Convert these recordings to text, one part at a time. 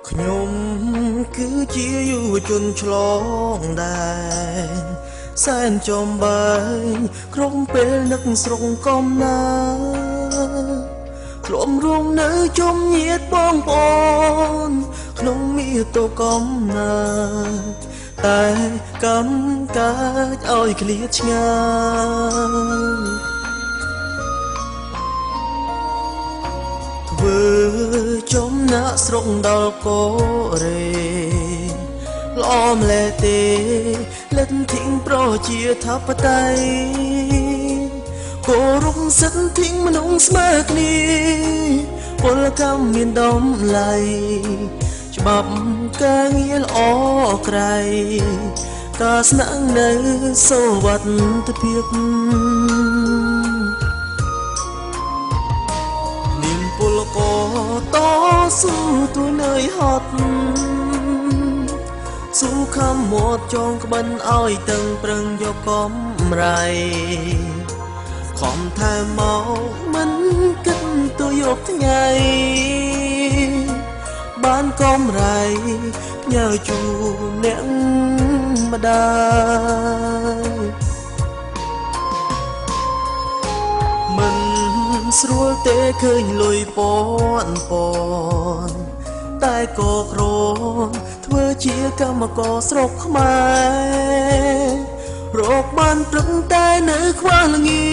ខ្ញុំគឺជាយុវជនឆ្លងដែនសែនចំបែងក្រុមពេលនឹកស្រុកកំណើក្រុមរួមនៅជំញាតបងប្អូនក្នុងមាតុកំណើតែកម្មកាចឲ្យឃ្លាតឆ្ងាយធ្វើចំណាក់ស្រុកដល់កូរ៉េល្អម្លេះទេលិទ្ធិប្រជាធិបតេយ្យគោរពសិទ្ធិមនុស្សស្មើគ្នាពលកម្មមានតម្លៃច្បាប់ការងារល្អក្រៃការស្នាក់នៅសុវត្ថិភាពពលករតស៊ូទួនើយហត់ស៊ូខំមាត់ចងក្បិនឲ្យតឹងប្រឹងយកកំរៃខំថែមមកមិនគិតទៅយកថ្ងៃបានកំរៃញើជូអ្នកម្ដាយមិនស្រួលទេឃើញលុយពនតែក៏ក្រនធ្វើជាកម្មករស្រុកខ្មែររកបានព្រឹងតែនៅខ្វះល្ងា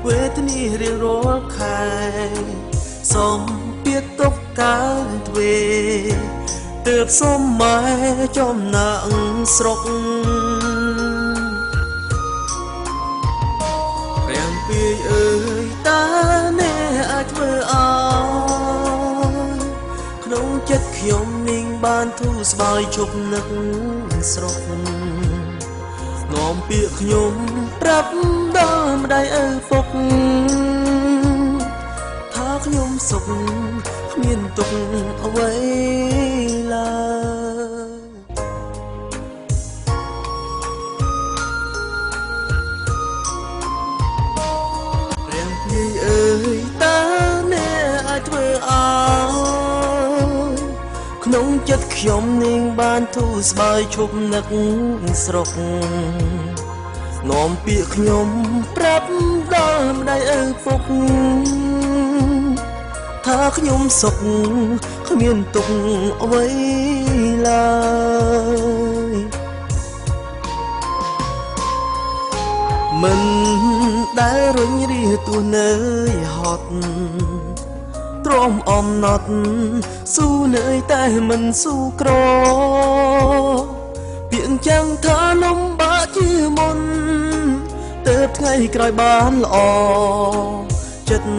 វេទនារៀងរាល់ខែសំពៀតទុកកើនទ្វេទើបសុំម៉ែចំណាក់ស្រុករៀងពីអើយតាអ្នកអាចធ្វើអើក្នុងចិត្តខ្ញុំនាងបានធូរស្បើយជប់នឹកស្រុកនាំពាក្យខ្ញុំប្រាប់ដល់ម្ដាយឪពុកថាខ្ញុំសុខគ្មានទុកអ្វីឡើយរៀងពីអើយតាអ្នកអាចធ្វើអើក្នុងចិត្តខ្ញុំនាងបានធូរស្បើយឈប់នឹកស្រុកនាំពាក្យខ្ញុំប្រាប់ដល់ម្ដាយឪពុកថាខ្ញុំសុខគ្មានទុកអ្វីឡើយមិនដែលរញរាទោះនៅហត់ទ្រាំអំណត់ស៊ូនើយតែមិនស៊ូក្រពាក្យចាំងថានំបាក់ជាមុនទៅថ្ងៃក្រោយបានល្អចិត្ត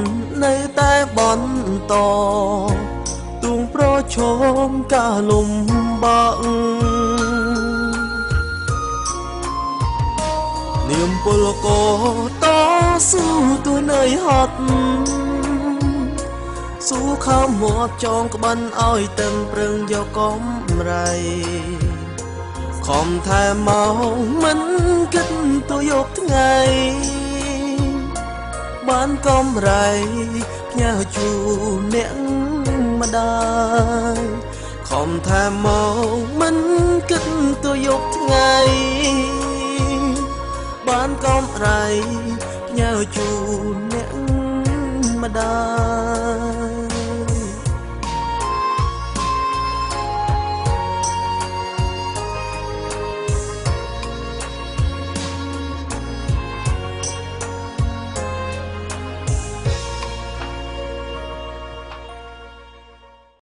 នៅតែបន្តទួងប្រឈមការលំបាកនាមពលករតស៊ូទួនើយហត់ស៊ូខំមាត់ចងក្បិនឲ្យតឹងប្រឹងយកកំរៃខំថែមកមិនគិតទៅយកថ្ងៃបានកំរៃផ្ញើជូនអ្នកម្ដាយខំថែមកមិនគិតទៅយកថ្ងៃបានកំរៃផ្ញើជូនអ្នកម្ដាយ